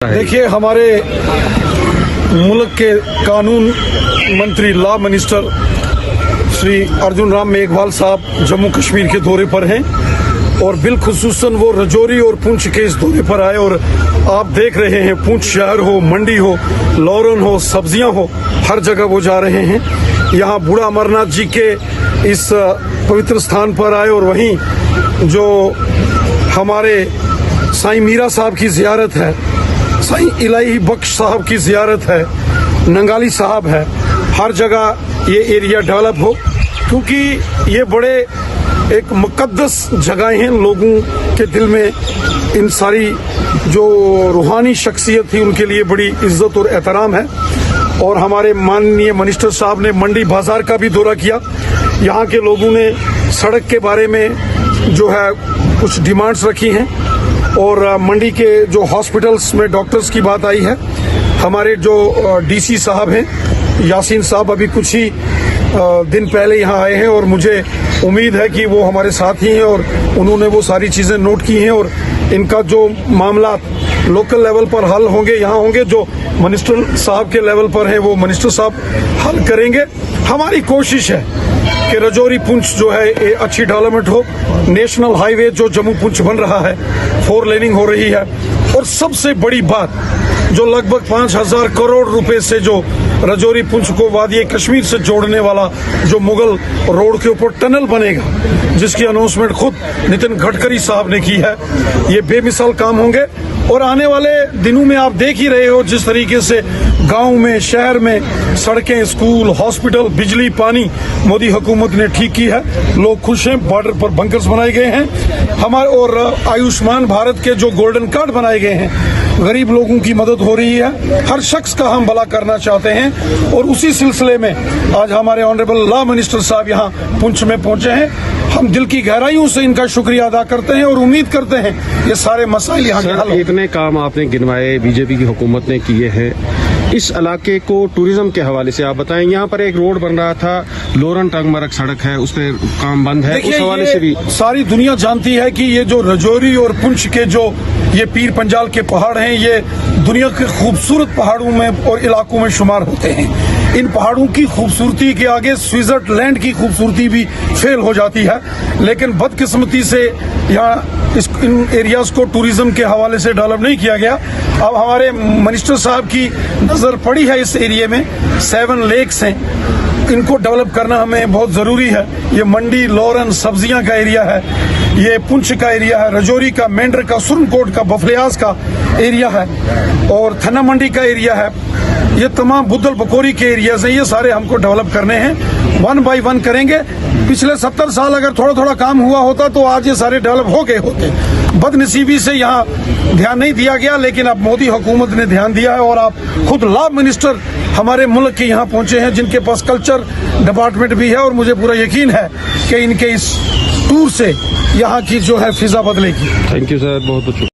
देखिए, हमारे मुल्क के कानून मंत्री लॉ मिनिस्टर श्री अर्जुन राम मेघवाल साहब जम्मू कश्मीर के दौरे पर हैं और बिलखुसूसन वो रजौरी और पुंछ के इस दौरे पर आए और आप देख रहे हैं पुंछ शहर हो, मंडी हो, लॉरन हो, सब्जियां हो, हर जगह वो जा रहे हैं। यहाँ बूढ़ा अमरनाथ जी के इस पवित्र स्थान पर आए और वहीं जो हमारे साईं मीरा साहब की जियारत है, साईं इलाही बख्श साहब की जियारत है, नंगाली साहब है, हर जगह ये एरिया डेवलप हो, क्योंकि ये बड़े एक मुकद्दस जगह हैं। लोगों के दिल में इन सारी जो रूहानी शख्सियत थी उनके लिए बड़ी इज्जत और एहतराम है। और हमारे माननीय मिनिस्टर साहब ने मंडी बाजार का भी दौरा किया। यहाँ के लोगों ने सड़क के बारे में जो है कुछ डिमांड्स रखी हैं और मंडी के जो हॉस्पिटल्स में डॉक्टर्स की बात आई है। हमारे जो डीसी साहब हैं यासीन साहब अभी कुछ ही दिन पहले यहाँ आए हैं और मुझे उम्मीद है कि वो हमारे साथ ही हैं और उन्होंने वो सारी चीज़ें नोट की हैं और इनका जो मामला लोकल लेवल पर हल होंगे, यहाँ होंगे, जो मिनिस्टर साहब के लेवल पर हैं वो मिनिस्टर साहब हल करेंगे। हमारी कोशिश है कि रजौरी पुंछ जो है ये अच्छी डेवलपमेंट हो। नेशनल हाईवे जो जम्मू पुंछ बन रहा है, 4 लेनिंग हो रही है और सबसे बड़ी बात जो लगभग 5000 करोड़ रुपए से जो रजौरी पुंछ को वादी कश्मीर से जोड़ने वाला जो मुगल रोड के ऊपर टनल बनेगा, जिसकी अनाउंसमेंट खुद नितिन गडकरी साहब ने की है, ये बेमिसाल काम होंगे। और आने वाले दिनों में आप देख ही रहे हो जिस तरीके से गांव में, शहर में सड़कें, स्कूल, हॉस्पिटल, बिजली, पानी मोदी हुकूमत ने ठीक की है। लोग खुश हैं। बॉर्डर पर बंकर्स बनाए गए हैं हमारे और आयुष्मान भारत के जो गोल्डन कार्ड बनाए गए हैं, गरीब लोगों की मदद हो रही है। हर शख्स का हम भला करना चाहते हैं और उसी सिलसिले में आज हमारे ऑनरेबल लॉ मिनिस्टर साहब यहाँ पुंछ में पहुंचे हैं। हम दिल की गहराइयों से इनका शुक्रिया अदा करते हैं और उम्मीद करते हैं ये सारे मसाइल यहाँ के हल। इतने काम आपने गिनवाए, बीजेपी की हुकूमत ने किए हैं, इस इलाके को टूरिज्म के हवाले से आप बताएं। यहाँ पर एक रोड बन रहा था, लोरन टंगमरग सड़क है, उस पर काम बंद है, उस हवाले से भी सारी दुनिया जानती है कि ये जो रजौरी और पुंछ के जो ये पीर पंजाल के पहाड़ हैं, ये दुनिया के खूबसूरत पहाड़ों में और इलाकों में शुमार होते हैं। इन पहाड़ों की खूबसूरती के आगे स्विट्जरलैंड की खूबसूरती भी फेल हो जाती है, लेकिन बदकिस्मती से यहाँ इन एरियाज को टूरिज्म के हवाले से डेवलप नहीं किया गया। अब हमारे मिनिस्टर साहब की नजर पड़ी है इस एरिया में 7 लेक्स हैं, इनको डेवलप करना हमें बहुत जरूरी है। ये मंडी, लॉरन, सब्जियां का एरिया है, ये पुंछ का एरिया है, रजौरी का, मेंढर का, सुरनकोट का, बफलियाज का एरिया है और थना मंडी का एरिया है। ये तमाम बुद्धल बकोरी के एरियाज हैं, ये सारे हमको डेवलप करने हैं। 1 बाय 1 करेंगे। पिछले 70 साल अगर थोड़ा थोड़ा काम हुआ होता तो आज ये सारे डेवलप हो गए होते। बदनसीबी से यहाँ ध्यान नहीं दिया गया, लेकिन अब मोदी हुकूमत ने ध्यान दिया है और आप खुद लॉ मिनिस्टर हमारे मुल्क के यहाँ पहुंचे हैं, जिनके पास कल्चर डिपार्टमेंट भी है और मुझे पूरा यकीन है कि इनके इस टूर से यहाँ की जो है फिजा बदलेगी। थैंक यू सर, बहुत बहुत